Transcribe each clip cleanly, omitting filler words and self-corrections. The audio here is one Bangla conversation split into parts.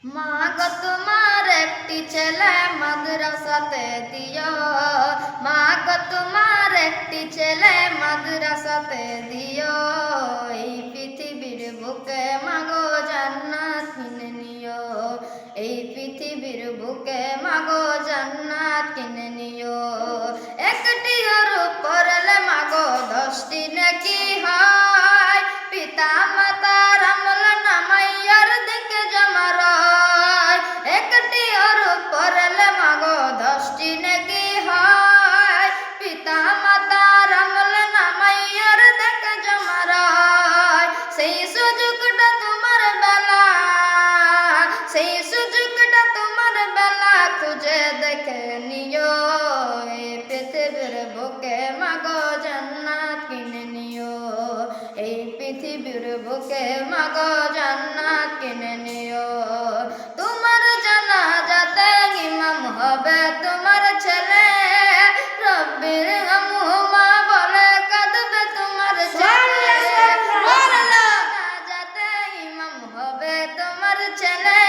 মা গো তোমার একটি ছেলে মাদ্রাসাতে দিও, মা গো তোমার একটি ছেলে মাদ্রাসাতে দিও। এই পৃথিবীর বুকে মাগো জান্নাত কিনে নিও, এই পৃথিবীর বুকে মাগো জান্নাত কিনে নিও। একটি হরফ পড়লে মাগো 10টি নেকি হয়, পিতা মাতার আমল নামাইয়ার দিকে জমা রয়। একটি হরফ পড়লে মাগো 10টি নেকি হয়, পিতা মাতার আমল নামাইয়ার দিকে জমা রয়। সেই সুযোগটা তোমার বেলা, সেই সুযোগটা তোমার বেলা খুঁজে দেখে নিও। এই পৃথিবীর বুকে মাগো জান্নাত কিনে নিও, এই পৃথিবীর বুকে মাগো জান্নাত কিনে নিও। তোমার জানাজাতে ইমাম হবে তোমার ছেলে, রব্বির হামহুমা বলে কাঁদবে তোমার ছেলে। জানাজাতে ইমাম হবে তোমার ছেলে,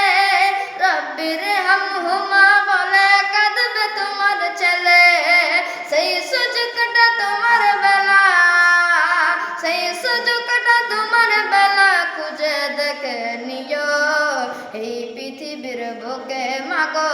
রব্বির হামহুমা বলে কাঁদবে তোমার ছেলে। সেই সুযোগটা তোমার বেলা, সেই সুযোগটা তোমার বেলা খুঁজে দেখে নিও। এই পৃথিবীর বুকে মাগো